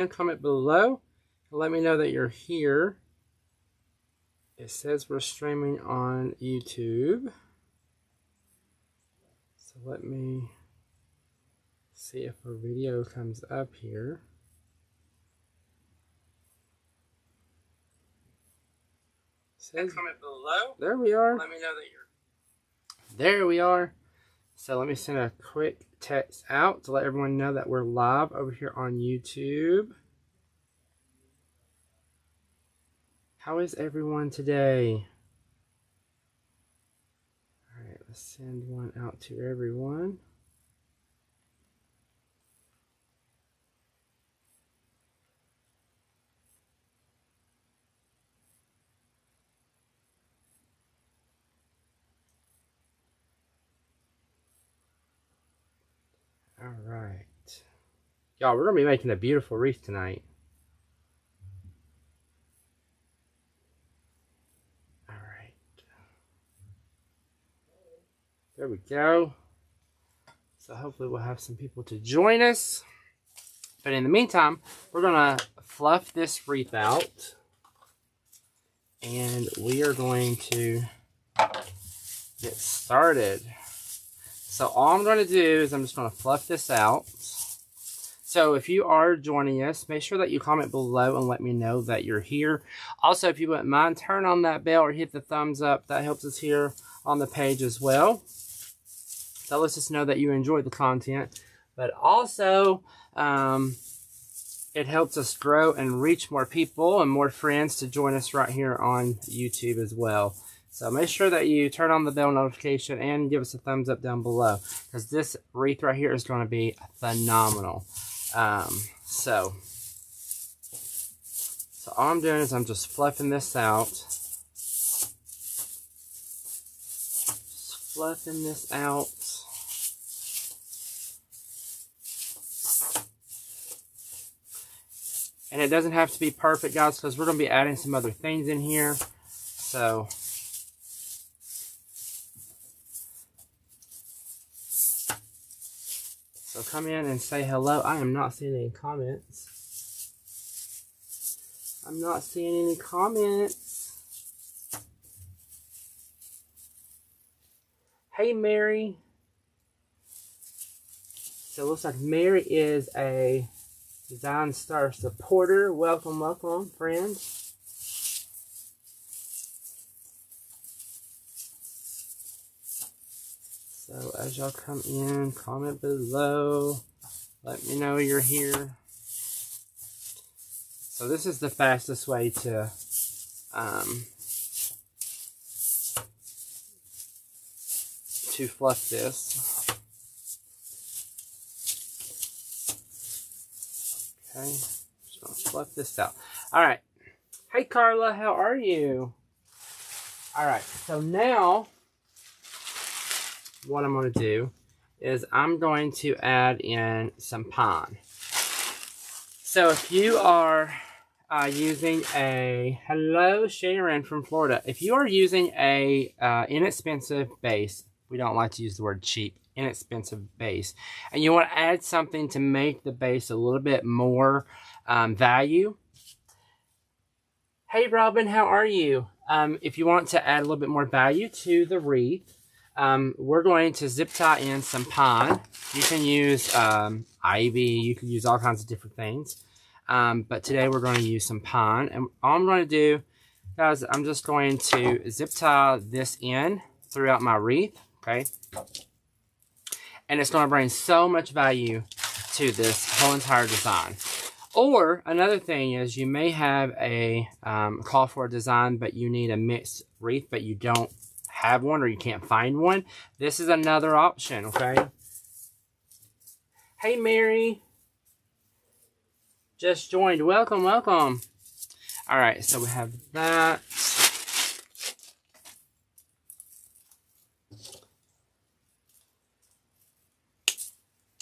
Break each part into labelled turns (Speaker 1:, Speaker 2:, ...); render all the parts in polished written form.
Speaker 1: And comment below and let me know that you're here. It says we're streaming on YouTube. So let me see if a video comes up here. Says, comment below. There we are. Let me know that you're. There we are. So let me send a quick text out to let everyone know that we're live over here on YouTube. How is everyone today? All right, let's send one out to everyone. All right. Y'all, we're going to be making a beautiful wreath tonight. All right. There we go. So hopefully we'll have some people to join us. But in the meantime, we're going to fluff this wreath out. And we are going to get started. So all I'm going to do is I'm just going to fluff this out. So if you are joining us, make sure that you comment below and let me know that you're here. Also, if you wouldn't mind, turn on that bell or hit the thumbs up. That helps us here on the page as well. That lets us know that you enjoy the content. But also, it helps us grow and reach more people and more friends to join us right here on YouTube as well. So make sure that you turn on the bell notification and give us a thumbs up down below, because this wreath right here is going to be phenomenal. So all I'm doing is I'm just fluffing this out. Just fluffing this out. And it doesn't have to be perfect, guys, because we're going to be adding some other things in here. So come in and say hello. I am not seeing any comments. I'm not seeing any comments. Hey, Mary. So it looks like Mary is a Design Star supporter. Welcome, welcome, friends. So as y'all come in, comment below. Let me know you're here. So this is the fastest way to fluff this. Okay, just gonna fluff this out. All right. Hey, Carla, how are you? All right, so now what I'm going to do is I'm going to add in some pine. So if you are using a, hello Sharon from Florida, if you are using a inexpensive base, we don't like to use the word cheap, inexpensive base, and you want to add something to make the base a little bit more value. Hey Robin, how are you? If you want to add a little bit more value to the wreath, we're going to zip tie in some pine. You can use ivy, you can use all kinds of different things. But today we're going to use some pine. And all I'm going to do, guys, I'm just going to zip tie this in throughout my wreath, okay? And it's going to bring so much value to this whole entire design. Or another thing is you may have a call for a design, but you need a mixed wreath, but you don't have one or you can't find one. This is another option, okay? Hey, Mary. Just joined. Welcome, welcome. All right, so we have that.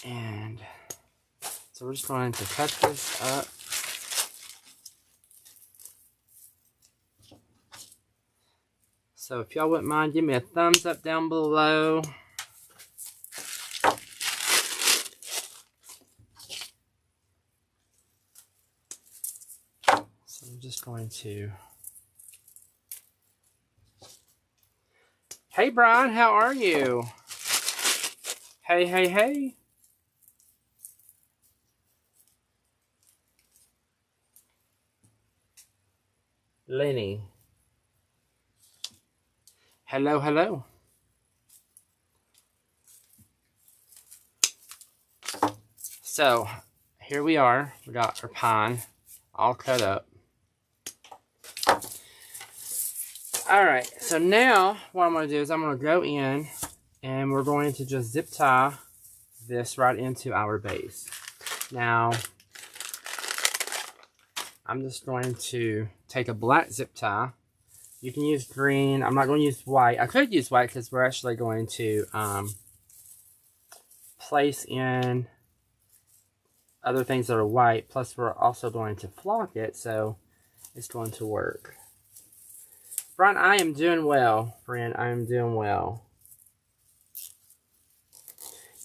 Speaker 1: And so we're just going to cut this up. So if y'all wouldn't mind, give me a thumbs up down below. So I'm just going to... Hey, Brian, how are you? Hey, hey, hey. Lenny. Hello, hello. So, here we are. We got our pine all cut up. Alright, so now what I'm going to do is I'm going to go in and we're going to just zip tie this right into our base. Now, I'm just going to take a black zip tie. You can use green. I'm not going to use white. I could use white because we're actually going to place in other things that are white. Plus, we're also going to flock it, so it's going to work. Brian, I am doing well, friend. I am doing well.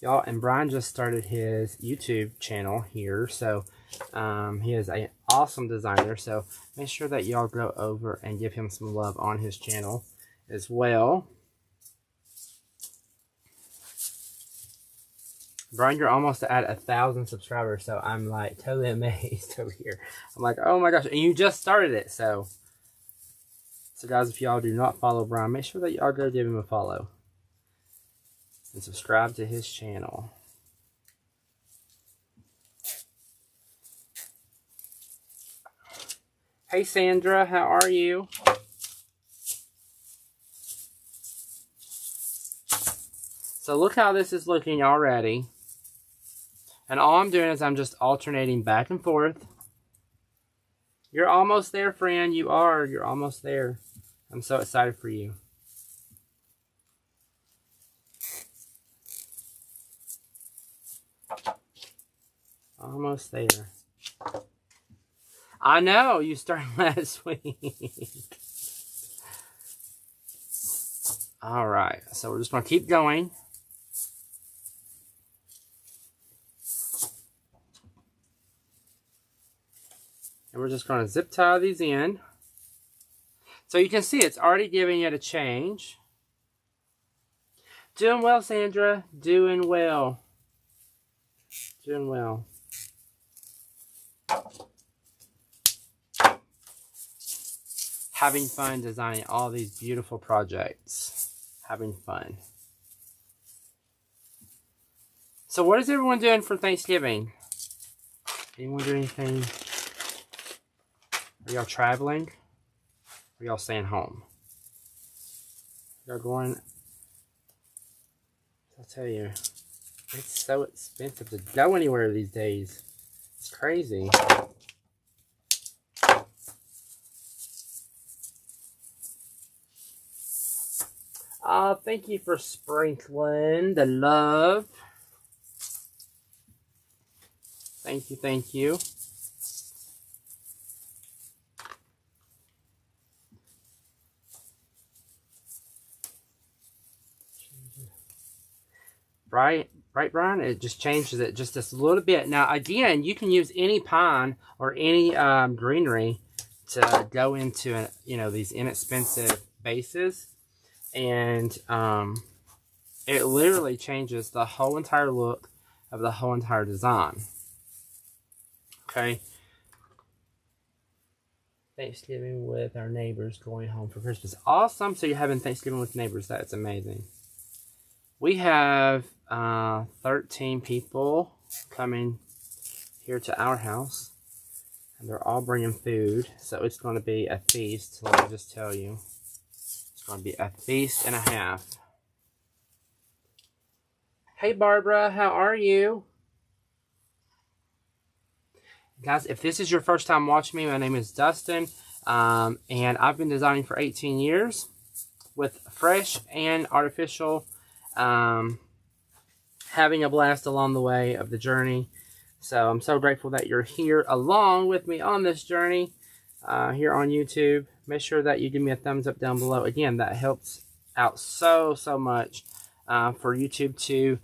Speaker 1: Y'all, and Brian just started his YouTube channel here, so he is an awesome designer, so make sure that y'all go over and give him some love on his channel as well. Brian, you're almost at 1,000 subscribers, so I'm like totally amazed over here. I'm like, oh my gosh, and you just started it, so guys, if y'all do not follow Brian, make sure that y'all go give him a follow and subscribe to his channel. Hey Sandra, how are you? So look how this is looking already. And all I'm doing is I'm just alternating back and forth. You're almost there, friend. You are. You're almost there. I'm so excited for you. Almost there. I know. You started last week. All right. So we're just going to keep going. And we're just going to zip tie these in. So you can see it's already giving it a change. Doing well, Sandra. Doing well. Doing well. Having fun designing all these beautiful projects. Having fun. So what is everyone doing for Thanksgiving? Anyone doing anything? Are y'all traveling? Or y'all staying home? Y'all going? I'll tell you, it's so expensive to go anywhere these days. It's crazy. Thank you for sprinkling the love. Thank you, thank you. Right, Brian? It just changes it just a little bit. Now, again, you can use any pine or any greenery to go into, these inexpensive bases. And it literally changes the whole entire look of the whole entire design. Okay. Thanksgiving with our neighbors, going home for Christmas. Awesome. So you're having Thanksgiving with neighbors. That's amazing. We have 13 people coming here to our house. And they're all bringing food. So it's going to be a feast. Let me just tell you. It's going to be a feast and a half. Hey, Barbara. How are you? Guys, if this is your first time watching me, my name is Dustin. And I've been designing for 18 years with fresh and artificial. Having a blast along the way of the journey. So I'm so grateful that you're here along with me on this journey here on YouTube. Make sure that you give me a thumbs up down below. Again, that helps out so much for YouTube to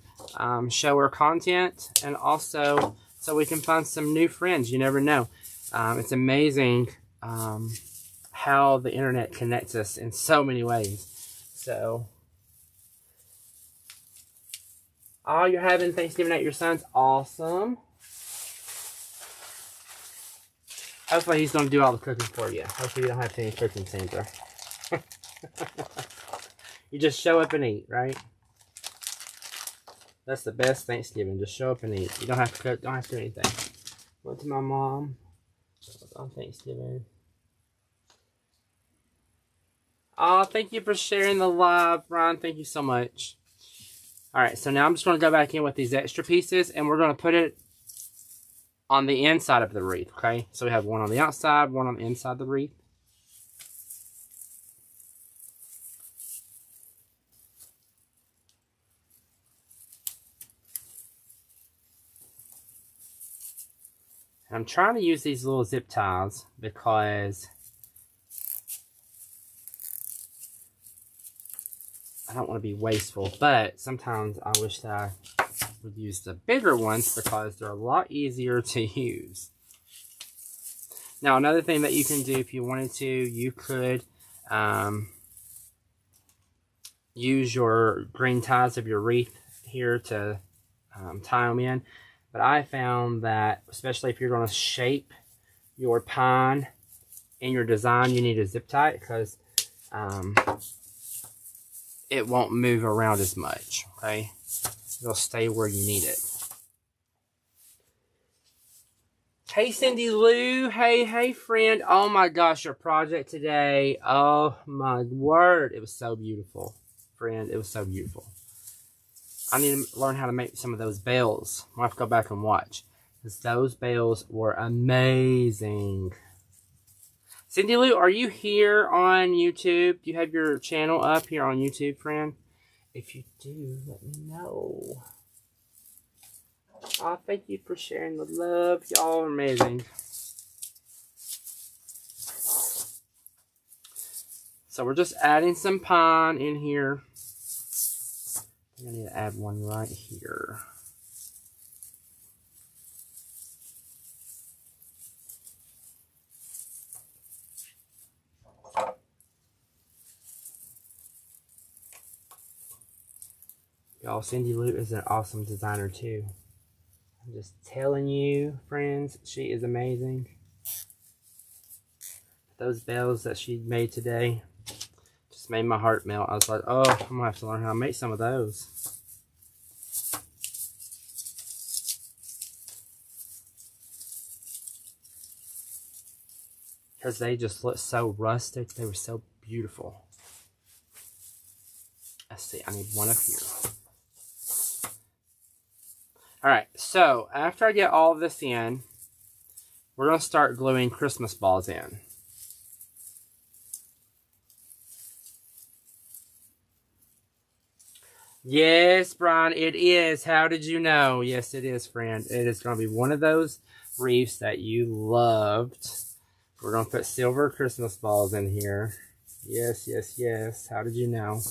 Speaker 1: show our content, and also so we can find some new friends. You never know. It's amazing how the internet connects us in so many ways. So, oh, you're having Thanksgiving at your son's? Awesome. Hopefully he's going to do all the cooking for you. Hopefully you don't have to any cooking, Sandra. You just show up and eat, right? That's the best Thanksgiving. Just show up and eat. You don't have to cook. Don't have to do anything. Went to my mom on Thanksgiving. Oh, thank you for sharing the live, Brian. Thank you so much. All right, so now I'm just going to go back in with these extra pieces, and we're going to put it on the inside of the wreath, okay? So we have one on the outside, one on the inside of the wreath. And I'm trying to use these little zip ties because I don't want to be wasteful, but sometimes I wish that I would use the bigger ones because they're a lot easier to use. Now, another thing that you can do if you wanted to, you could use your green ties of your wreath here to tie them in. But I found that, especially if you're going to shape your pine in your design, you need to zip tie it because it won't move around as much, okay? It'll stay where you need it. Hey, Cindy Lou. Hey, friend. Oh, my gosh, your project today. Oh, my word. It was so beautiful, friend. It was so beautiful. I need to learn how to make some of those bells. I'll have to go back and watch. Because those bells were amazing. Cindy Lou, are you here on YouTube? Do you have your channel up here on YouTube, friend? If you do, let me know. Oh, thank you for sharing the love. Y'all are amazing. So we're just adding some pine in here. I need to add one right here. Y'all, Cindy Lou is an awesome designer too. I'm just telling you, friends, she is amazing. Those bells that she made today just made my heart melt. I was like, oh, I'm gonna have to learn how to make some of those. Because they just look so rustic. They were so beautiful. Let's see, I need one up here. Alright, so after I get all of this in, we're going to start gluing Christmas balls in. Yes, Brian, it is. How did you know? Yes, it is, friend. It is going to be one of those wreaths that you loved. We're going to put silver Christmas balls in here. Yes, yes, yes. How did you know?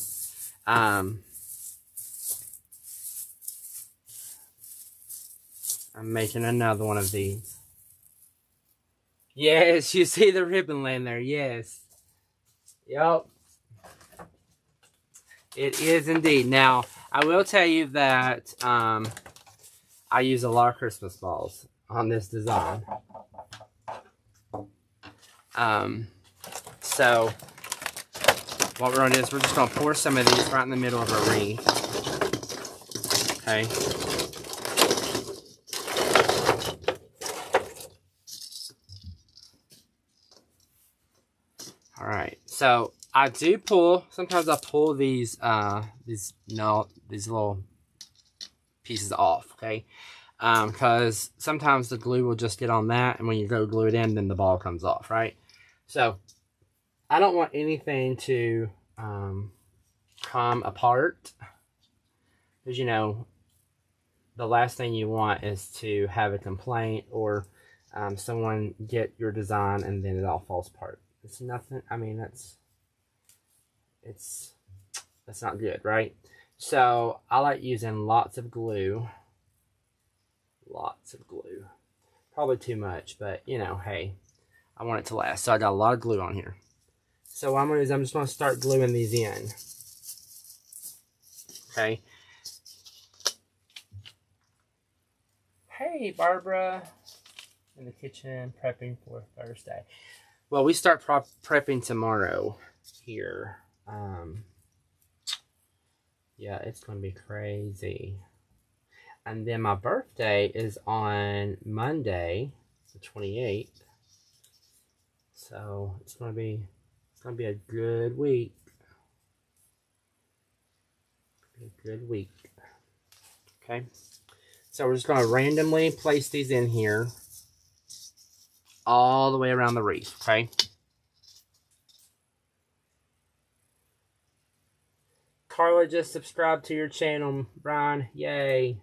Speaker 1: I'm making another one of these. Yes, you see the ribbon laying there. Yes. Yep. It is indeed. Now, I will tell you that I use a lot of Christmas balls on this design. So, what we're going to do is we're just going to pour some of these right in the middle of our wreath. Okay. Alright, so I do pull, sometimes I pull these little pieces off, okay? Because sometimes the glue will just get on that, and when you go glue it in, then the ball comes off, right? So, I don't want anything to come apart. Because, you know, the last thing you want is to have a complaint or someone get your design and then it all falls apart. It's nothing, I mean, that's not good, right? So, I like using lots of glue. Lots of glue. Probably too much, but, you know, hey. I want it to last. So I got a lot of glue on here. So what I'm going to do is I'm just going to start gluing these in. Okay. Hey, Barbara. In the kitchen, prepping for Thursday. Well, we start prepping tomorrow here. Yeah, it's going to be crazy. And then my birthday is on Monday, the 28th. So it's going to be a good week. A good week. Okay. So we're just going to randomly place these in here all the way around the wreath, okay? Carla just subscribed to your channel, Brian. Yay.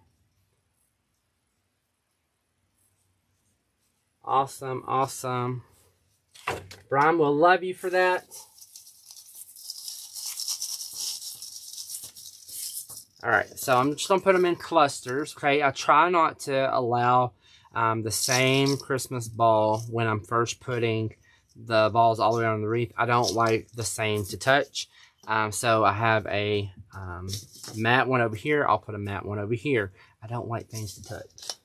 Speaker 1: Awesome, awesome. Brian will love you for that. Alright, so I'm just going to put them in clusters, okay? I try not to allow the same Christmas ball when I'm first putting the balls all the way on the wreath. I don't like the same to touch. So I have a matte one over here. I'll put a matte one over here. I don't like things to touch.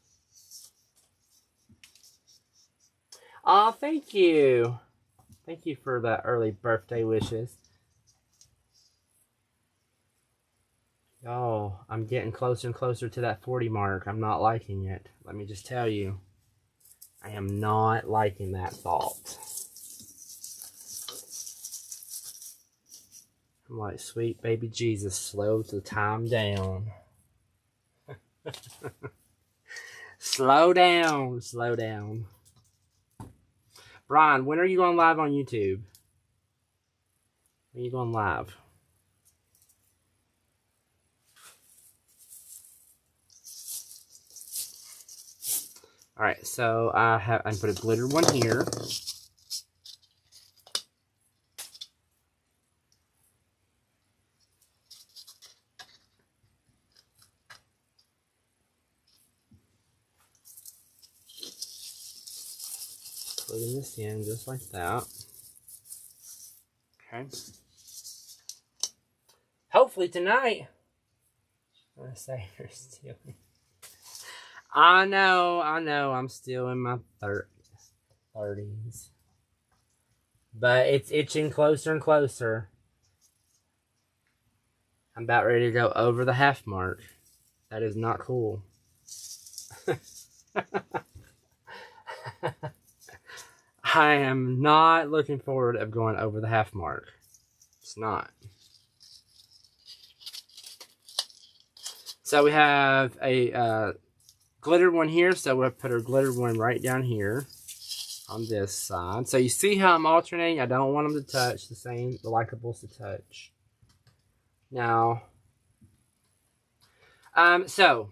Speaker 1: Oh, thank you. Thank you for the early birthday wishes. Oh, I'm getting closer and closer to that 40 mark. I'm not liking it. Let me just tell you. I am not liking that thought. I'm like, sweet baby Jesus, slow the time down. Slow down, slow down. Brian, when are you going live on YouTube? When are you going live? Alright, so I put a glitter one here. Putting this in just like that. Okay. Hopefully tonight. I'm gonna say you're still. I know. I'm still in my 30s. But it's itching closer and closer. I'm about ready to go over the half mark. That is not cool. I am not looking forward of going over the half mark. It's not. So we have a glitter one here. So we'll put our glitter one right down here on this side. So you see how I'm alternating? I don't want them to touch the same, the likeables to touch. Now, so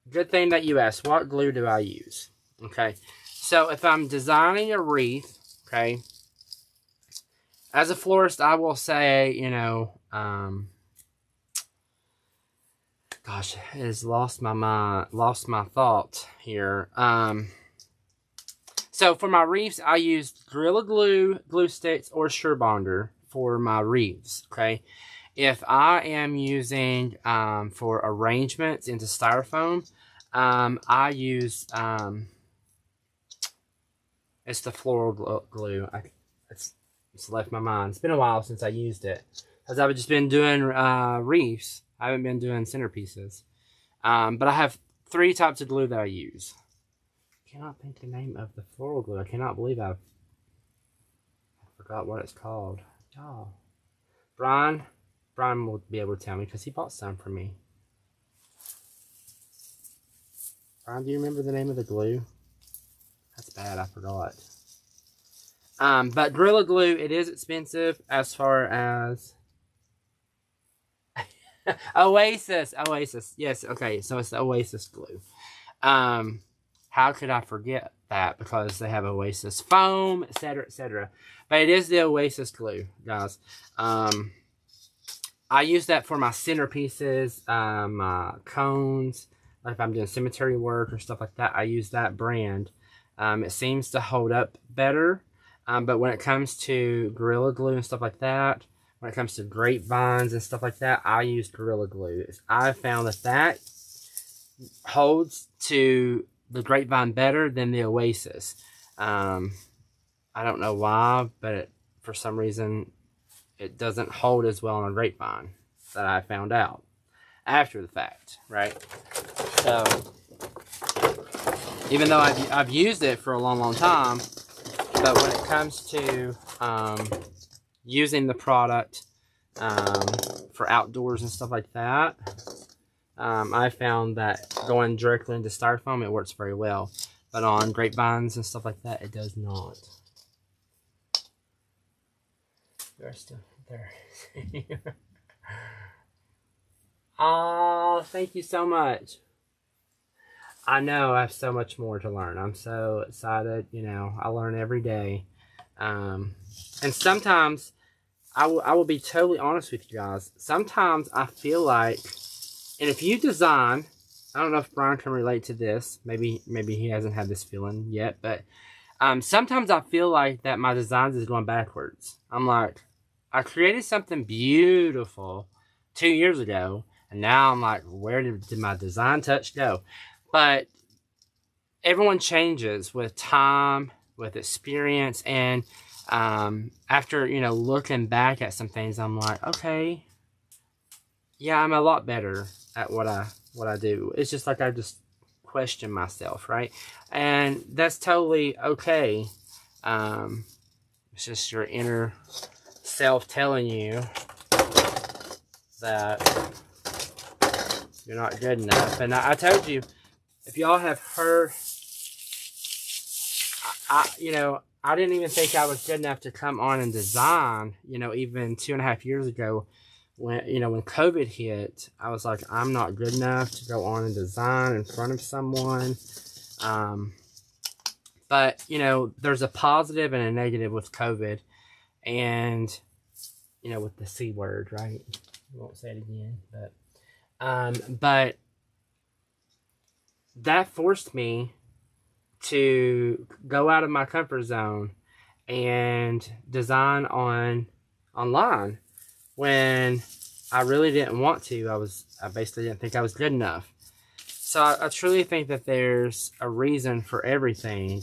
Speaker 1: good thing that you asked. What glue do I use? Okay. So if I'm designing a wreath, okay, as a florist, I will say, you know, gosh, it has lost my mind, lost my thought here. So for my wreaths, I use Gorilla Glue, glue sticks, or Surebonder for my wreaths, okay? If I am using, for arrangements into styrofoam, I use, it's the floral glue. It's left my mind. It's been a while since I used it. Because I've just been doing wreaths. I haven't been doing centerpieces. But I have 3 types of glue that I use. I cannot think the name of the floral glue. I cannot believe I forgot what it's called. Oh. Brian will be able to tell me because he bought some for me. Brian, do you remember the name of the glue? That's bad, I forgot. But Gorilla Glue, it is expensive as far as... Oasis. Yes, okay, so it's the Oasis glue. How could I forget that? Because they have Oasis foam, etc., etc. But it is the Oasis glue, guys. I use that for my centerpieces, my cones. Like if I'm doing cemetery work or stuff like that, I use that brand. It seems to hold up better. But when it comes to Gorilla Glue and stuff like that, when it comes to grapevines and stuff like that, I use Gorilla Glue. I found that holds to the grapevine better than the Oasis. I don't know why, but for some reason, it doesn't hold as well on a grapevine. That I found out after the fact, right? So, even though I've used it for a long time, but when it comes to using the product for outdoors and stuff like that, I found that going directly into styrofoam, it works very well. But on grapevines and stuff like that, it does not. You're still there. Oh, thank you so much. I know I have so much more to learn. I'm so excited. You know, I learn every day. And sometimes, I will be totally honest with you guys. Sometimes I feel like, and if you design, I don't know if Brian can relate to this. Maybe he hasn't had this feeling yet. But sometimes I feel like that my designs is going backwards. I'm like, I created something beautiful 2 years ago. And now I'm like, where did my design touch go? But everyone changes with time, with experience, and after, you know, looking back at some things, I'm like, okay, yeah, I'm a lot better at what I do. It's just like I just question myself, right? And that's totally okay. It's just your inner self telling you that you're not good enough. And I told you, if y'all have heard, you know, I didn't even think I was good enough to come on and design, you know, even 2.5 years ago when, you know, when COVID hit, I was like, I'm not good enough to go on and design in front of someone. But, you know, there's a positive and a negative with COVID and, you know, with the C word, right? I won't say it again, but that forced me to go out of my comfort zone and design online when I really didn't want to. I basically didn't think I was good enough. So I truly think that there's a reason for everything,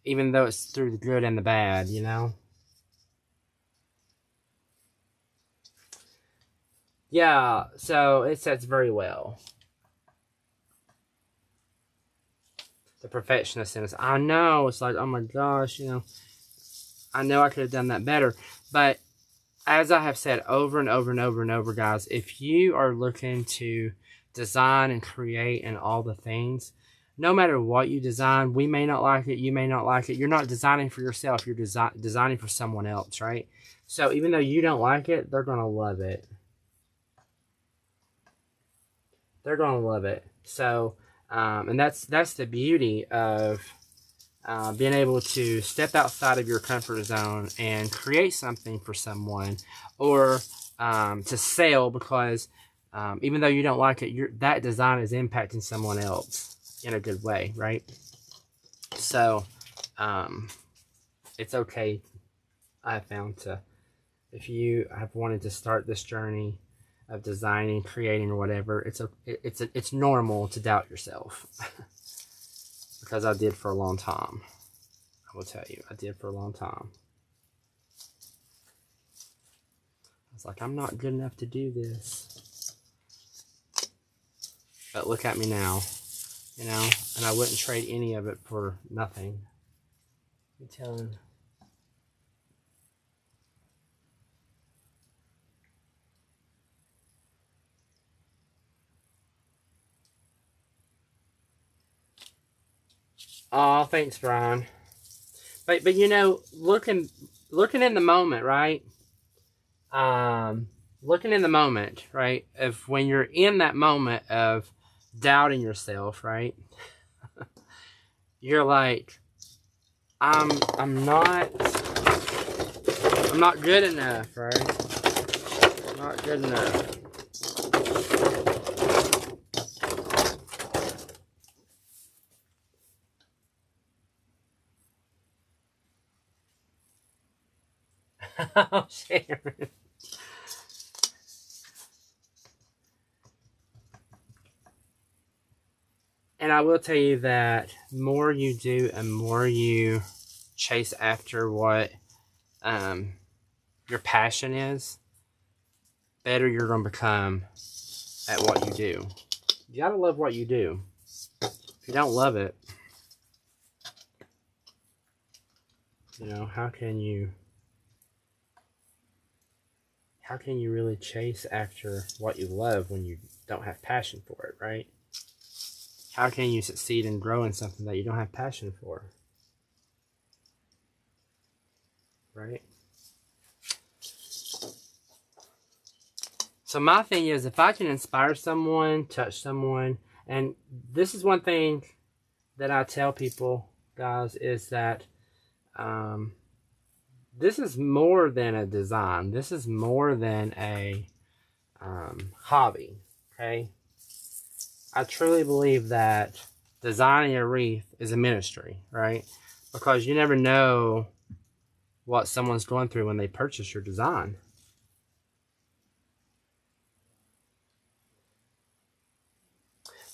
Speaker 1: even though it's through the good and the bad, you know? Yeah, so it sets very well. The perfectionist in us. I know, it's like, oh my gosh, you know, I know I could have done that better. But as I have said over and over and over and over, guys, if you are looking to design and create and all the things, no matter what you design, we may not like it, you may not like it. You're not designing for yourself, you're designing for someone else, right? So even though you don't like it, they're going to love it. They're going to love it. So, and that's the beauty of being able to step outside of your comfort zone and create something for someone, or to sell, because even though you don't like it, that design is impacting someone else in a good way, right? So it's okay, I found, if you have wanted to start this journey of designing, creating, or whatever, it's normal to doubt yourself. Because I did for a long time. I will tell you, I did for a long time. I was like, I'm not good enough to do this. But look at me now, you know, and I wouldn't trade any of it for nothing. I'm telling you. Oh, thanks, Brian. But you know, looking in the moment, right? Looking in the moment, right? Of when you're in that moment of doubting yourself, right? You're like, I'm not good enough, right? I'm not good enough. Oh, Sharon. And I will tell you that more you do and more you chase after what your passion is, better you're going to become at what you do. You got to love what you do. If you don't love it, you know, how can you really chase after what you love when you don't have passion for it, right? How can you succeed and grow in something that you don't have passion for? Right? So my thing is, if I can inspire someone, touch someone, and this is one thing that I tell people, guys, is that this is more than a design. This is more than a hobby, okay? I truly believe that designing a wreath is a ministry, right? Because you never know what someone's going through when they purchase your design.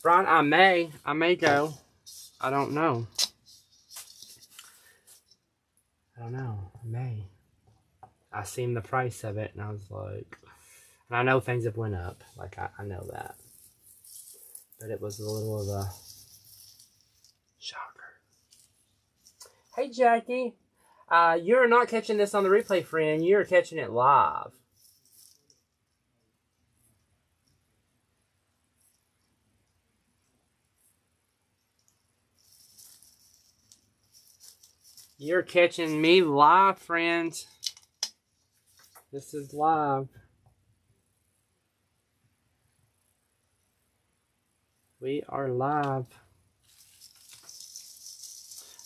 Speaker 1: Brian, I may go. I don't know. I may. I seen the price of it and I was like, and I know things have went up. Like, I know that. But it was a little of a shocker. Hey, Jackie. You're not catching this on the replay, friend. You're catching it live. You're catching me live, friends. This is live. We are live.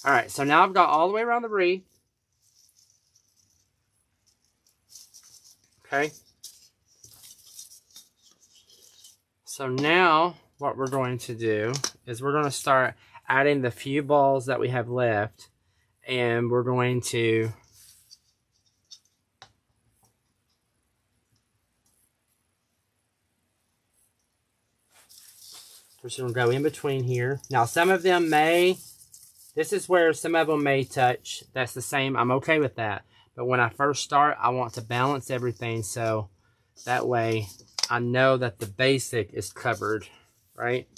Speaker 1: Alright, so now I've got all the way around the wreath. Okay. So now what we're going to do is we're going to start adding the few balls that we have left. And we're going to we're just going to go in between here. Now some of them may, this is where some of them may touch. That's the same. I'm okay with that. But when I first start, I want to balance everything so that way I know that the basic is covered, right?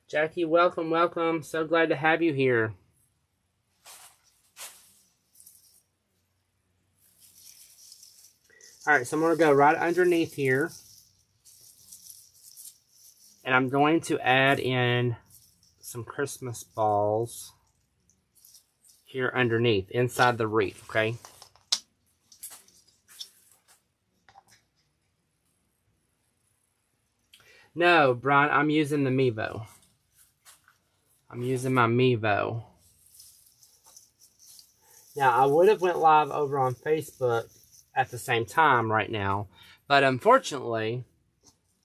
Speaker 1: Jackie, welcome, welcome. So glad to have you here. Alright, so I'm going to go right underneath here. And I'm going to add in some Christmas balls here underneath, inside the wreath, okay? No, Brian, I'm using the Mevo. I'm using my Mevo. Now, I would have went live over on Facebook at the same time right now, but unfortunately,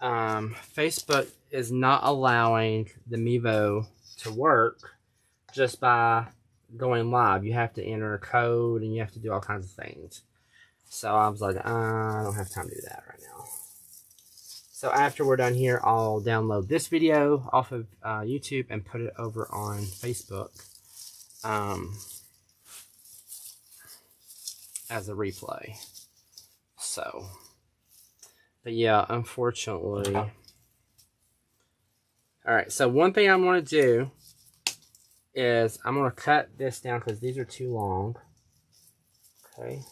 Speaker 1: Facebook is not allowing the Mevo to work just by going live. You have to enter a code and you have to do all kinds of things. So I was like, I don't have time to do that right now. So after we're done here, I'll download this video off of YouTube and put it over on Facebook as a replay. So, but yeah, unfortunately. Alright, so one thing I'm going to do is I'm going to cut this down because these are too long. Okay.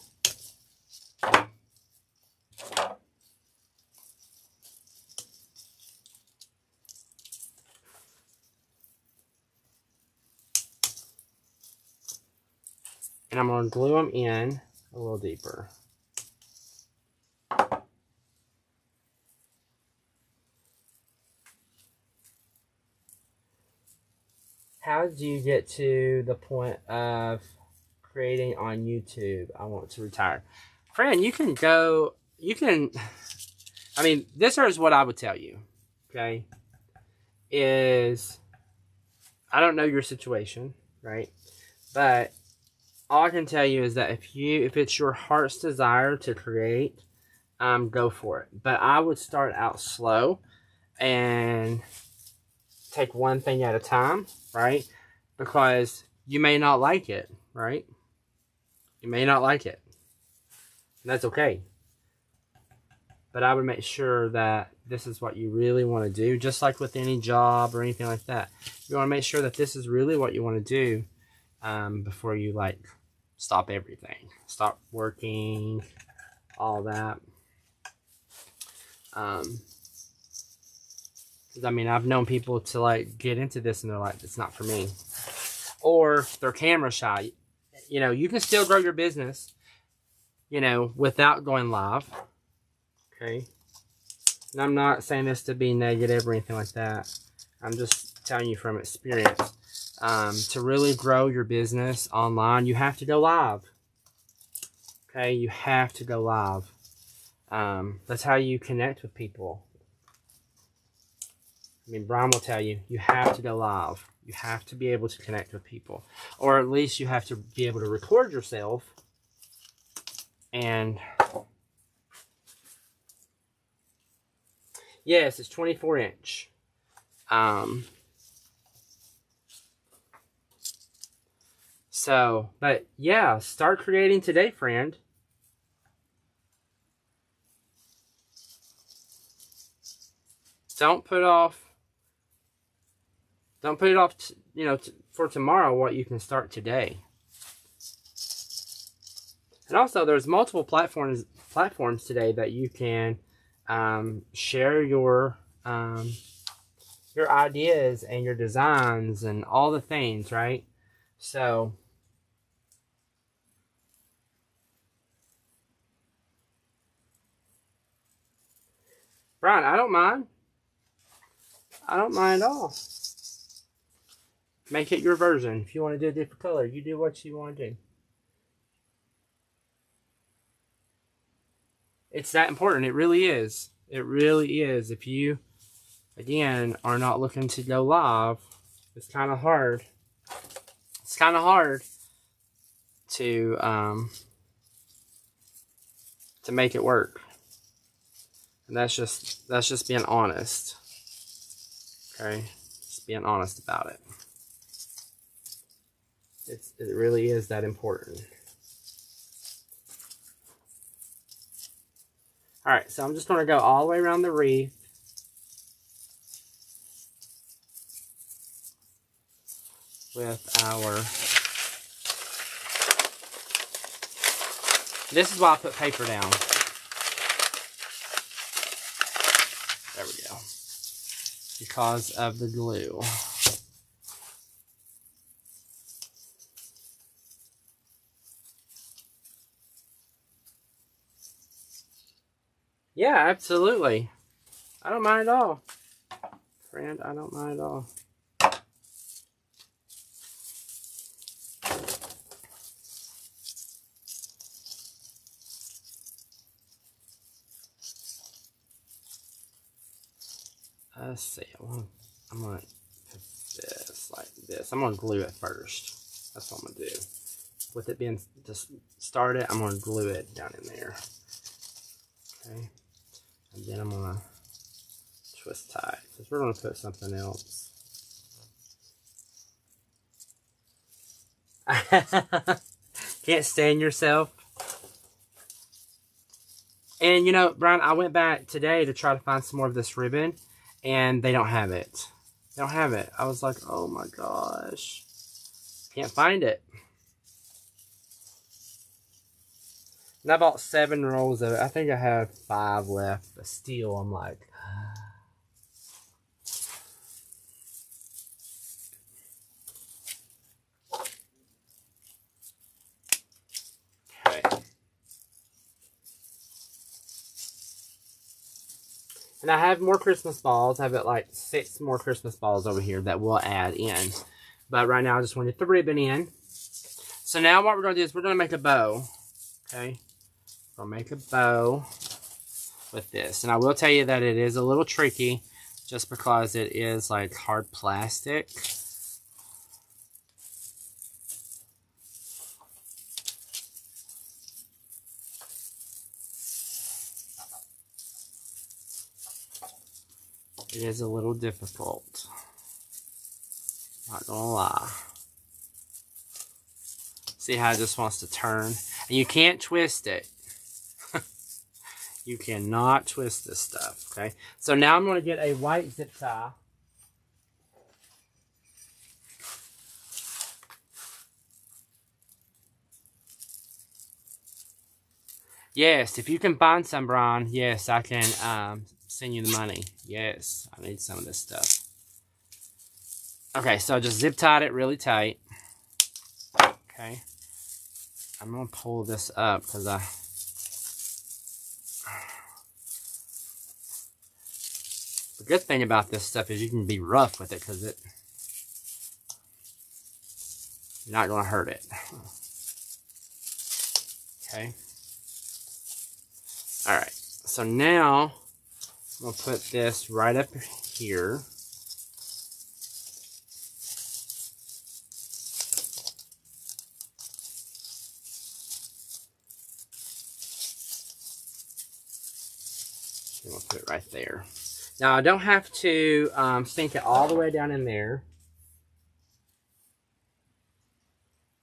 Speaker 1: And I'm going to glue them in a little deeper. How did you get to the point of creating on YouTube? I want to retire. Friend, you can go, I mean, this is what I would tell you, okay, is I don't know your situation, right? But all I can tell you is that if it's your heart's desire to create, go for it. But I would start out slow and take one thing at a time, right? Because you may not like it, right? You may not like it. And that's okay. But I would make sure that this is what you really want to do, just like with any job or anything like that. You want to make sure that this is really what you want to do before you, like, stop everything. Stop working, all that. I mean, I've known people to, like, get into this and they're like, it's not for me. Or they're camera shy. You know, you can still grow your business, you know, without going live. Okay, and I'm not saying this to be negative or anything like that. I'm just telling you from experience. To really grow your business online, you have to go live. Okay, you have to go live. That's how you connect with people. I mean, Brian will tell you, you have to go live. You have to be able to connect with people. Or at least you have to be able to record yourself and... Yes, it's 24 inch. So, but yeah, start creating today, friend. Don't put off, you know, for tomorrow what you can start today. And also, there's multiple platforms today that you can share your ideas and your designs and all the things, right? So Brian, I don't mind. I don't mind at all. Make it your version. If you want to do a different color, you do what you want to do. It's that important. It really is. It really is. If you, again, are not looking to go live, it's kind of hard. It's kind of hard to make it work. And that's just being honest. Okay? Just being honest about it. It really is that important. Alright, so I'm just going to go all the way around the wreath. With our... This is why I put paper down. There we go. Because of the glue. Yeah, absolutely. I don't mind at all. Friend, I don't mind at all. Let's see. I'm gonna put this like this. I'm gonna glue it first. That's what I'm gonna do. With it being just started, I'm gonna glue it down in there. Okay. And then I'm gonna twist tie because we're gonna put something else. Can't stand yourself. And you know, Brian, I went back today to try to find some more of this ribbon, and they don't have it. They don't have it. I was like, oh my gosh, can't find it. And I bought 7 rolls of it. I think I have 5 left, but still, I'm like, okay. And I have more Christmas balls. I have like 6 more Christmas balls over here that we'll add in. But right now, I just want to get the ribbon in. So now what we're going to do is we're going to make a bow. Okay. We're going to make a bow with this. And I will tell you that it is a little tricky just because it is like hard plastic. It is a little difficult. Not gonna lie. See how it just wants to turn? And you can't twist it. You cannot twist this stuff, okay? So now I'm gonna get a white zip tie. Yes, if you can find some, Brian, yes, I can send you the money. Yes, I need some of this stuff. Okay, so I just zip tied it really tight. Okay. I'm going to pull this up because the good thing about this stuff is you can be rough with it because you're not going to hurt it. Okay. Alright, so now I'm going to put this right up here. I'm going to put it right there. Now I don't have to sink it all the way down in there.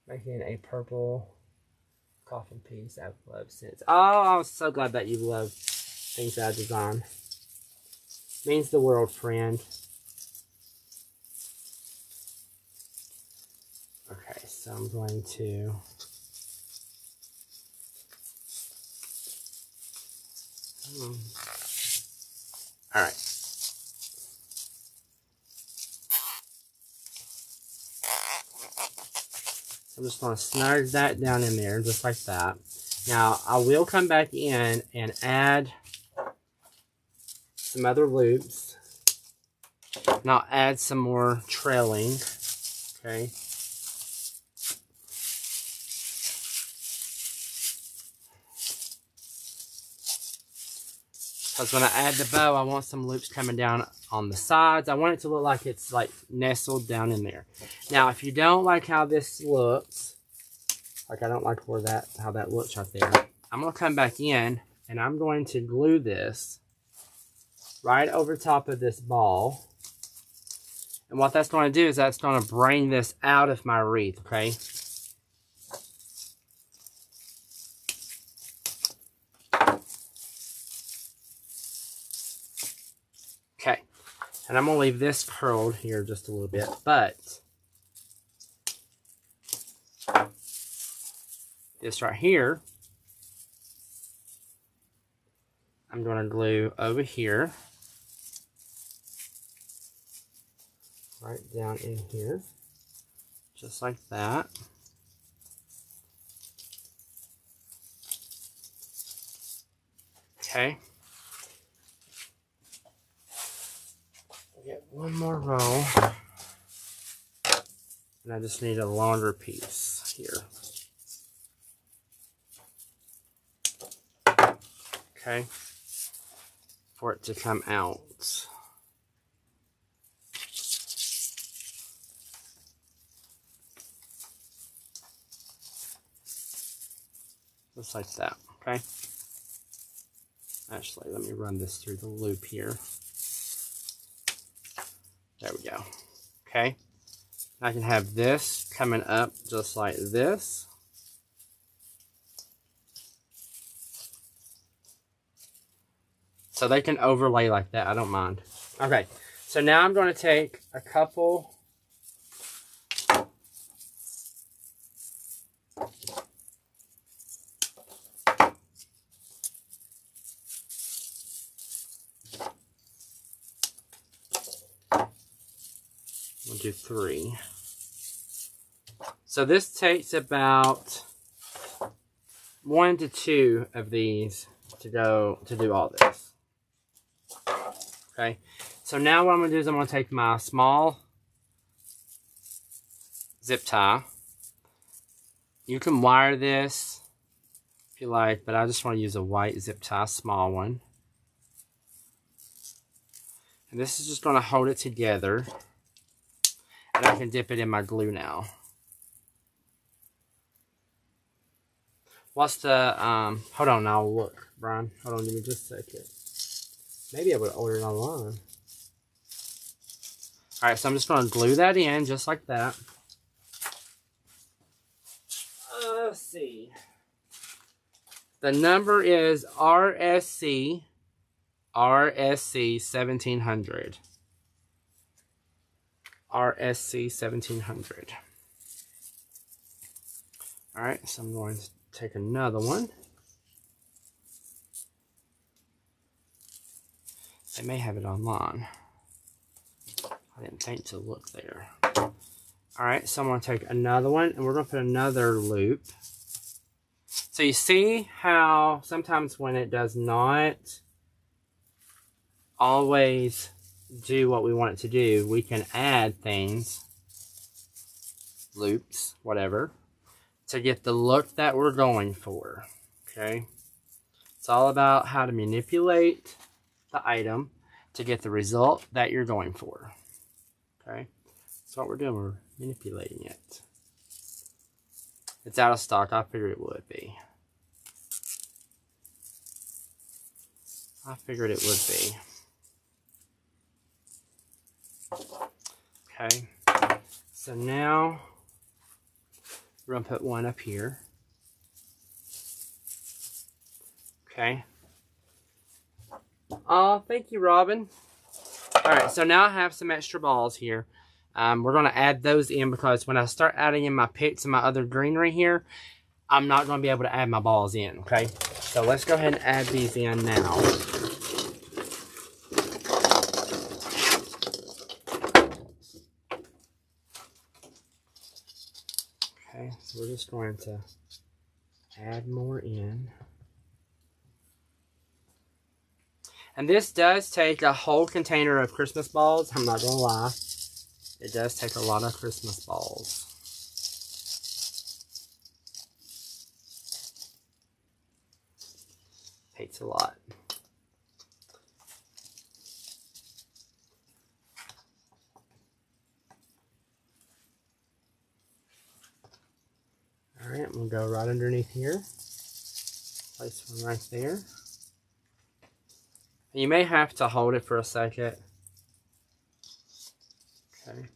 Speaker 1: Making a purple coffin piece I've loved since. Oh, I'm so glad that you love things that I design. Means the world, friend. Okay, so I'm going to... Alright. I'm just going to snug that down in there, just like that. Now, I will come back in and add some other loops. And I'll add some more trailing. Okay. Because when I add the bow, I want some loops coming down on the sides. I want it to look like it's like nestled down in there. Now, if you don't like how this looks, like I don't like how that looks right there, I'm going to come back in and I'm going to glue this right over top of this ball. And what that's going to do is that's going to bring this out of my wreath, okay? Okay, and I'm going to leave this curled here just a little bit, but this right here, I'm going to glue over here, right down in here, just like that. Okay. Get one more row, and I just need a longer piece here. Okay, for it to come out. Just like that, okay? Actually, let me run this through the loop here. There we go. Okay. I can have this coming up just like this. So they can overlay like that. I don't mind. Okay. So now I'm going to take a couple. We'll do 3. So this takes about 1 to 2 of these to do all this. Okay. So now what I'm going to do is I'm going to take my small zip tie. You can wire this if you like, but I just want to use a white zip tie, small one. And this is just going to hold it together. And I can dip it in my glue now. What's the, hold on, I'll look, Brian. Hold on, give me just a second. Maybe I would order it online. Alright, so I'm just going to glue that in just like that. Let's see. The number is RSC 1700. RSC 1700. Alright, so I'm going to take another one. They may have it online. I didn't think to look there. Alright, so I'm going to take another one, and we're going to put another loop. So you see how sometimes when it does not always do what we want it to do, we can add things, loops, whatever, to get the look that we're going for. Okay? It's all about how to manipulate the item to get the result that you're going for. Okay? That's what we're doing. We're manipulating it. It's out of stock. I figured it would be. I figured it would be. Okay. So now we're going to put one up here. Okay. Oh, thank you, Robin. Alright, so now I have some extra balls here. We're going to add those in because when I start adding in my picks and my other greenery here, I'm not going to be able to add my balls in, okay? So let's go ahead and add these in now. Okay, so we're just going to add more in. And this does take a whole container of Christmas balls, I'm not going to lie. It does take a lot of Christmas balls. Takes a lot. Alright, I'm going to go right underneath here. Place one right there. You may have to hold it for a second. Okay.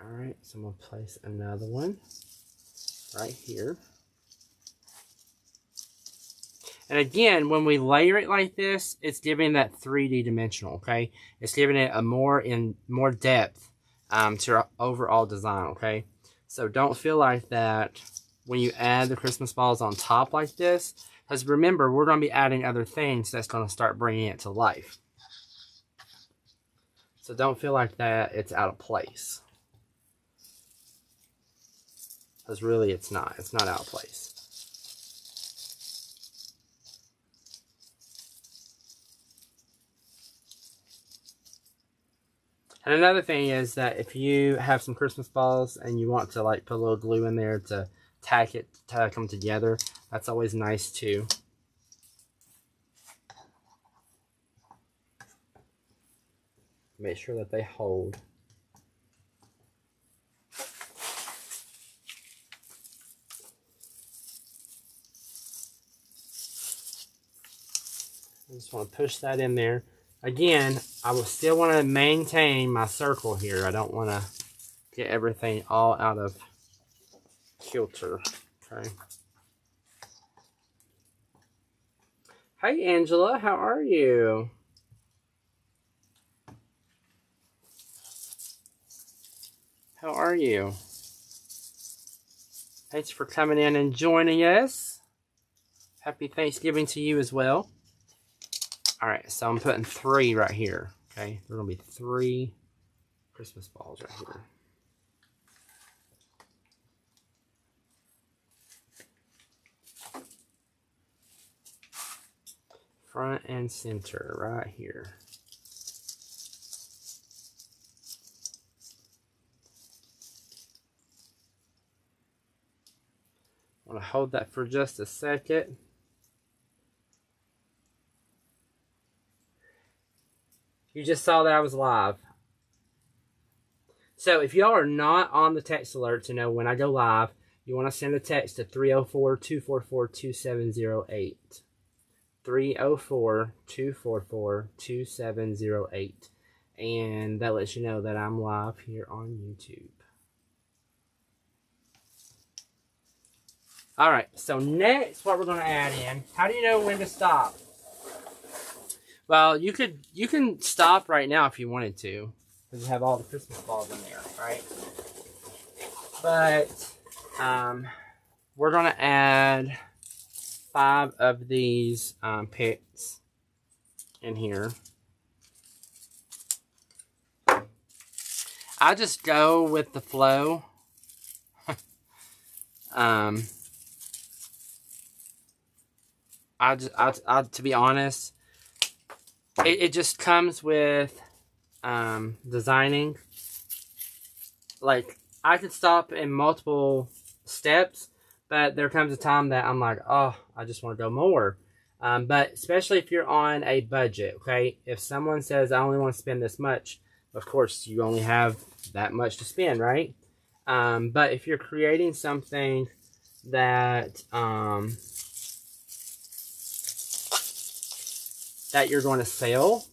Speaker 1: Alright, so I'm going to place another one right here. And again, when we layer it like this, it's giving that 3D dimensional, okay? It's giving it a more depth to our overall design, okay? So don't feel like that when you add the Christmas balls on top like this, because remember, we're going to be adding other things that's going to start bringing it to life. So don't feel like that it's out of place. Because really it's not. It's not out of place. And another thing is that if you have some Christmas balls and you want to like put a little glue in there to tack them together, that's always nice too. Make sure that they hold. I just want to push that in there. Again, I will still want to maintain my circle here. I don't want to get everything all out of kilter. Okay. Hi, Angela. How are you? How are you? Thanks for coming in and joining us. Happy Thanksgiving to you as well. Alright, so I'm putting 3 right here. Okay, there are going to be 3 Christmas balls right here. Front and center right here. I'm going to hold that for just a second. You just saw that I was live. So if y'all are not on the text alert to know when I go live, you want to send a text to 304-244-2708. 304-244-2708. And that lets you know that I'm live here on YouTube. Alright, so next what we're going to add in, how do you know when to stop? Well, you can stop right now if you wanted to, because you have all the Christmas balls in there, right? But we're going to add 5 of these picks in here. I just go with the flow. To be honest, it just comes with designing. Like, I could stop in multiple steps, but there comes a time that I'm like, oh, I just want to go more. But especially if you're on a budget, okay? If someone says, I only want to spend this much, of course, you only have that much to spend, right? But if you're creating something that that you're going to sell,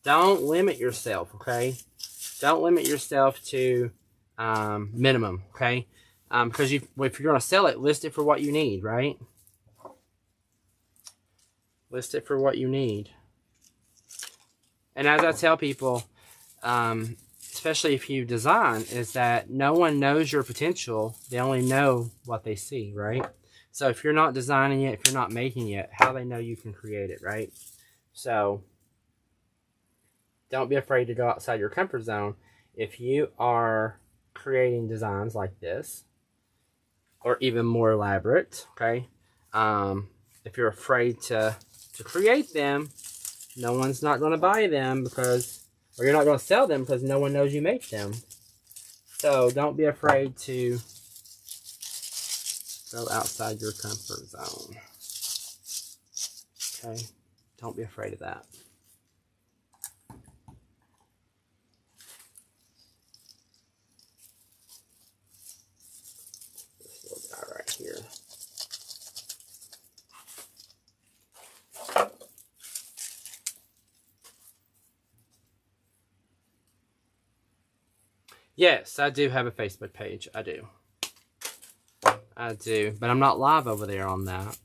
Speaker 1: don't limit yourself, okay? Don't limit yourself to minimum, okay? Because if you're going to sell it, list it for what you need, right? List it for what you need. And as I tell people, especially if you design, is that no one knows your potential. They only know what they see, right? So if you're not designing it, if you're not making it, how do they know you can create it, right? So don't be afraid to go outside your comfort zone. If you are creating designs like this, or even more elaborate, okay? If you're afraid to create them, no one's not going to buy them because, or you're not going to sell them because no one knows you make them. So don't be afraid to go outside your comfort zone. Okay? Don't be afraid of that. This little guy right here. Yes, I do have a Facebook page. I do. I do. But I'm not live over there on that.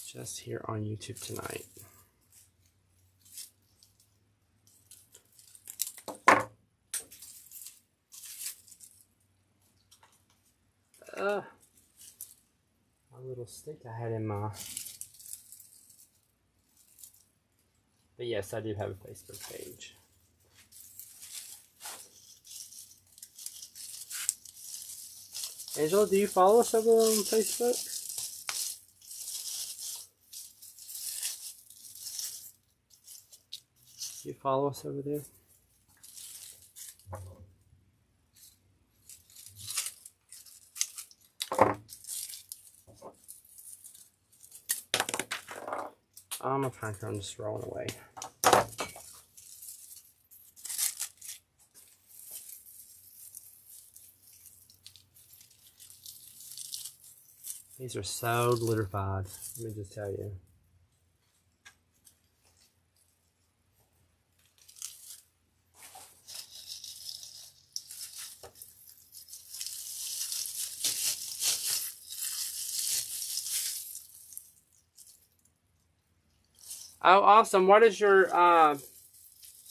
Speaker 1: Just here on YouTube tonight. My little stick I had in my... But yes, I do have a Facebook page. Angela, do you follow us over on Facebook? Do you follow us over there? I'm gonna try and just rolling away. These are so glitterified, let me just tell you. Oh, awesome. What is your,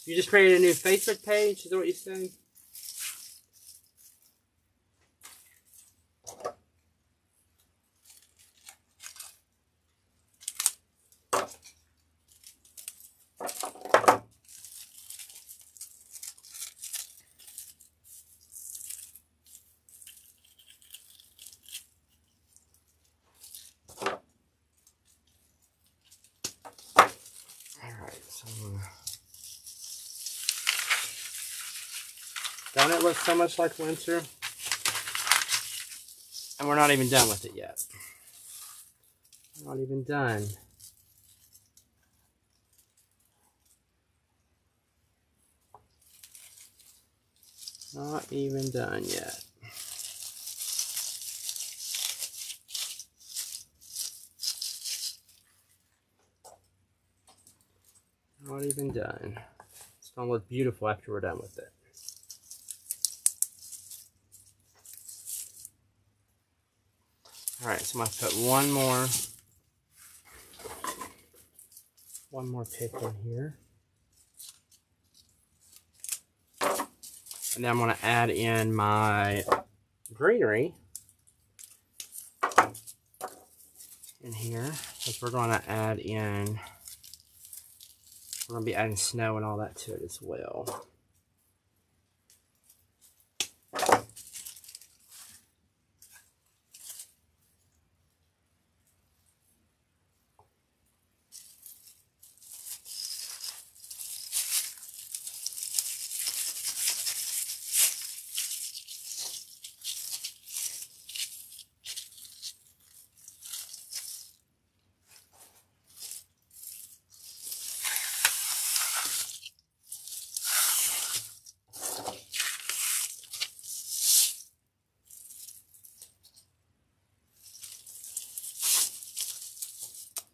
Speaker 1: you just created a new Facebook page? Is that what you said? Don't it look so much like winter? And we're not even done with it yet. Not even done. Not even done yet. Not even done. It's gonna look beautiful after we're done with it. Alright, so I'm gonna put one more pick in here. And then I'm gonna add in my greenery in here, because we're gonna add in, we're gonna be adding snow and all that to it as well.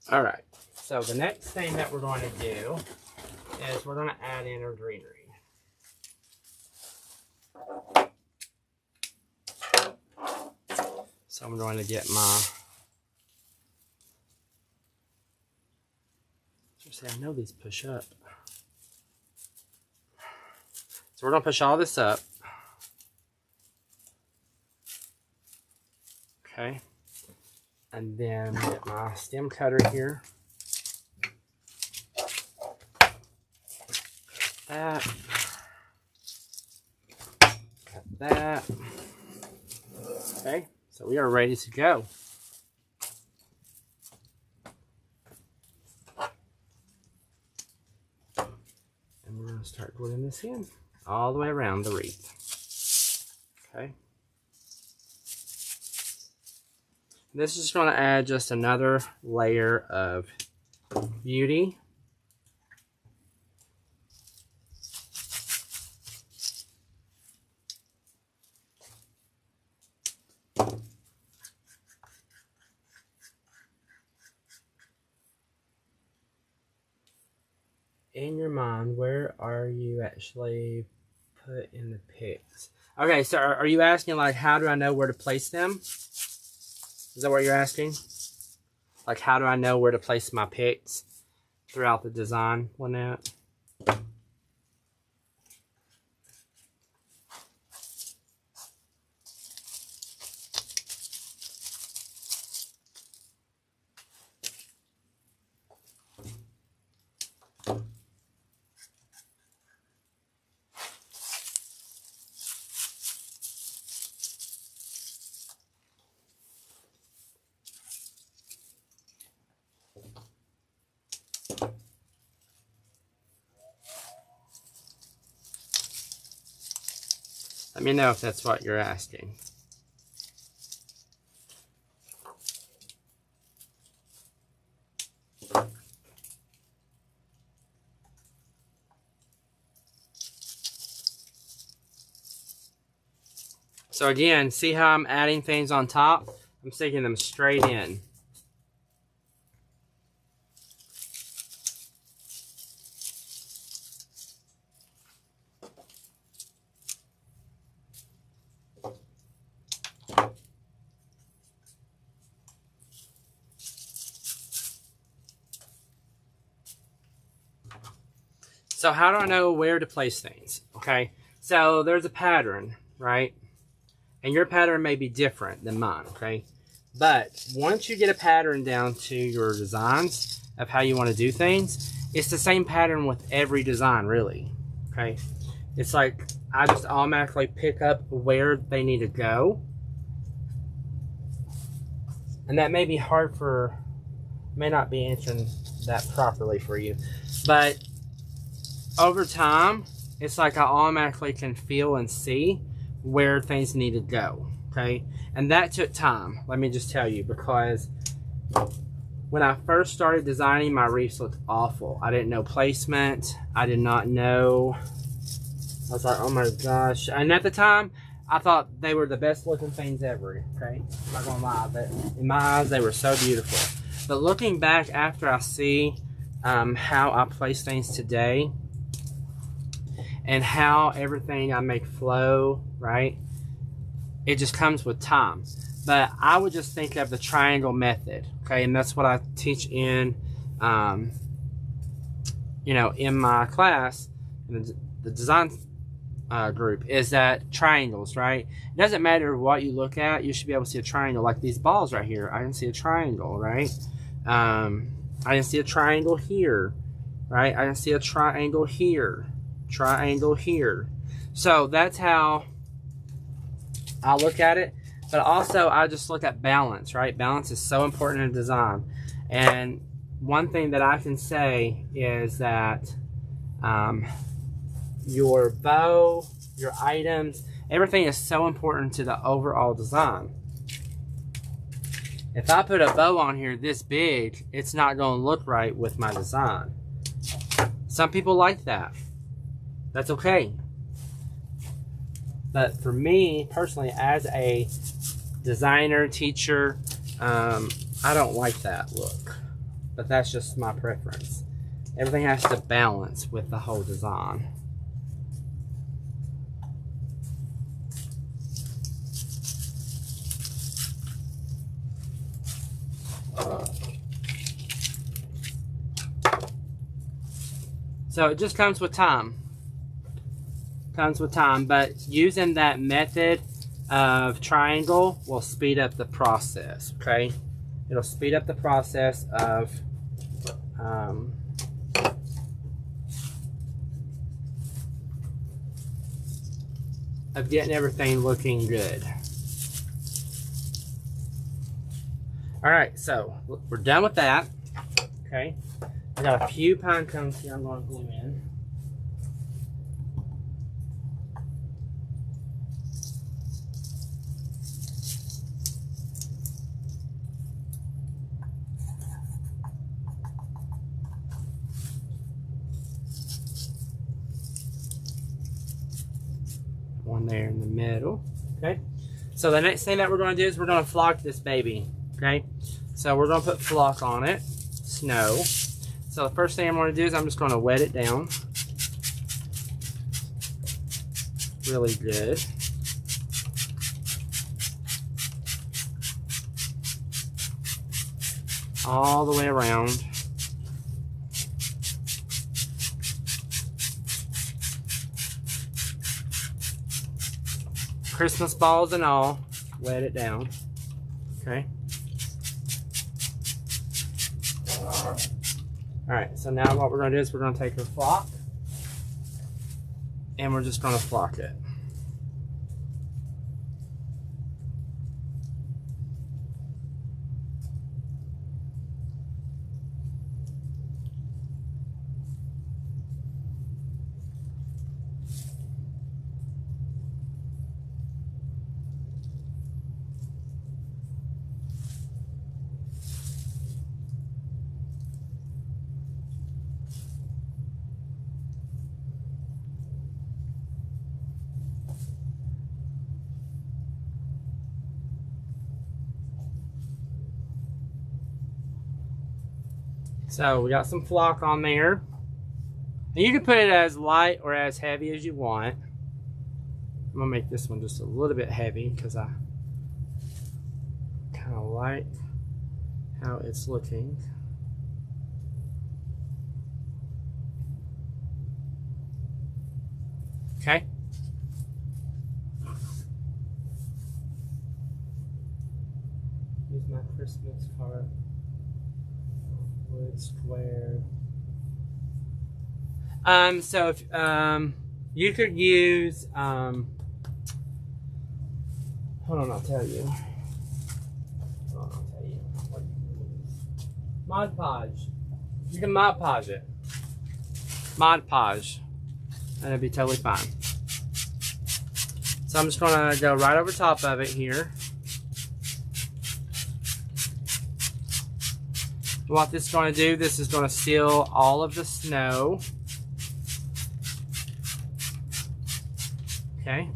Speaker 1: All right, so the next thing that we're going to do is we're going to add in our greenery. So I'm going to get my, I know these push up. So we're going to push all this up. Okay. And then get my stem cutter here. That. Cut that. Okay, so we are ready to go. And we're going to start gluing this in all the way around the wreath. Okay. This is going to add just another layer of beauty. In your mind, where are you actually putting the picks? Okay, so are you asking, like, how do I know where to place them? Is that what you're asking? Like, how do I know where to place my picks throughout the design, Lynette? Let me know if that's what you're asking. So again, see how I'm adding things on top? I'm sticking them straight in. So how do I know where to place things? Okay, so there's a pattern, right? And your pattern may be different than mine, okay? But once you get a pattern down to your designs of how you want to do things, it's the same pattern with every design, really, okay? It's like I just automatically pick up where they need to go. And that may be hard for, may not be answering that properly for you. But over time, it's like I automatically can feel and see where things need to go, okay? And that took time, let me just tell you, because when I first started designing, my wreaths looked awful. I didn't know placement. I did not know. I was like, oh my gosh. And at the time, I thought they were the best looking things ever, okay? I'm not gonna lie, but in my eyes, they were so beautiful. But looking back after I see how I place things today and how everything I make flow, right? It just comes with time. But I would just think of the triangle method, okay? And that's what I teach in, you know, in my class, in the design group, is that triangles, right? It doesn't matter what you look at, you should be able to see a triangle. Like these balls right here, I can see a triangle, right? I can see a triangle here, right? I can see a triangle here, triangle here. So that's how I look at it. But also I just look at balance, right? Balance is so important in design. And one thing that I can say is that your bow, your items, everything is so important to the overall design. If I put a bow on here this big, it's not going to look right with my design. Some people like that. That's okay. But for me, personally, as a designer, teacher, I don't like that look. But that's just my preference. Everything has to balance with the whole design. So it just comes with time. Comes with time, but using that method of triangle will speed up the process, okay? It'll speed up the process of getting everything looking good. All right, so we're done with that, okay? I got a few pine cones here I'm going to glue in. One there in the middle, okay? So the next thing that we're going to do is we're going to flock this baby, okay? So we're going to put flock on it, snow. So the first thing I'm going to do is I'm just going to wet it down really good. All the way around. Christmas balls and all, wet it down, okay? All right, so now what we're gonna do is we're gonna take our flock and we're just gonna flock it. So we got some flock on there. And you can put it as light or as heavy as you want. I'm gonna make this one just a little bit heavy because I kind of like how it's looking. Okay. Here's my Christmas card. Wood square. So if you could use hold on, I'll tell you. Hold on, I'll tell you what you can use. Mod Podge. You can Mod Podge it. Mod Podge. And it'll be totally fine. So I'm just gonna go right over top of it here. What this is going to do, this is going to seal all of the snow. Okay.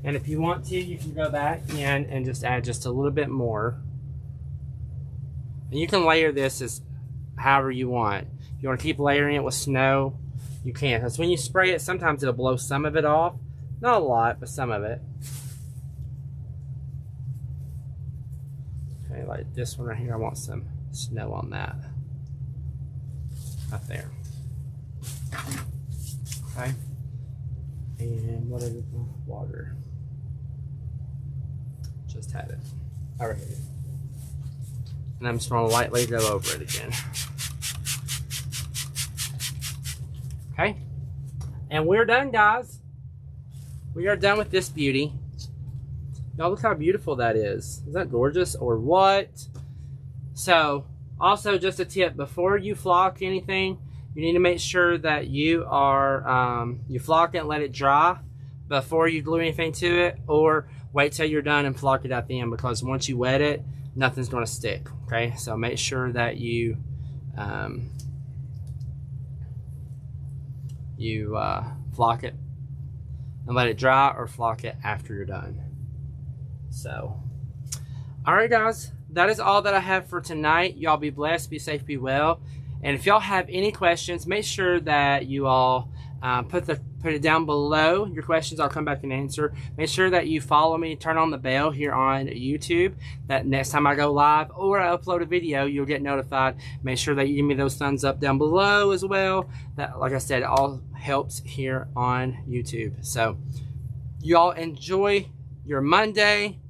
Speaker 1: And if you want to, you can go back in and just add just a little bit more. And you can layer this as however you want. If you want to keep layering it with snow, you can. Because when you spray it, sometimes it'll blow some of it off. Not a lot, but some of it. Okay, like this one right here, I want some snow on that. Right there. Okay. And what is it? Water. Just had it. Alright. And I'm just going to lightly go over it again. Okay. And we're done, guys. We are done with this beauty. Y'all look how beautiful that is. Is that gorgeous or what? So, also just a tip, before you flock anything, you need to make sure that you are, you flock it and let it dry before you glue anything to it, or wait till you're done and flock it at the end, because once you wet it, nothing's going to stick. Okay, so make sure that you flock it and let it dry, or flock it after you're done. So, alright guys, that is all that I have for tonight. Y'all be blessed, be safe, be well. And if y'all have any questions, make sure that you all put it down below. Your questions, I'll come back and answer. Make sure that you follow me, turn on the bell here on YouTube, that next time I go live or I upload a video, you'll get notified. Make sure that you give me those thumbs up down below as well. That, like I said, it all helps here on YouTube. So, y'all enjoy your Monday.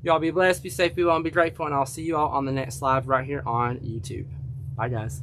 Speaker 1: Y'all be blessed, be safe, be well, and be grateful. And I'll see you all on the next live right here on YouTube. Bye, guys.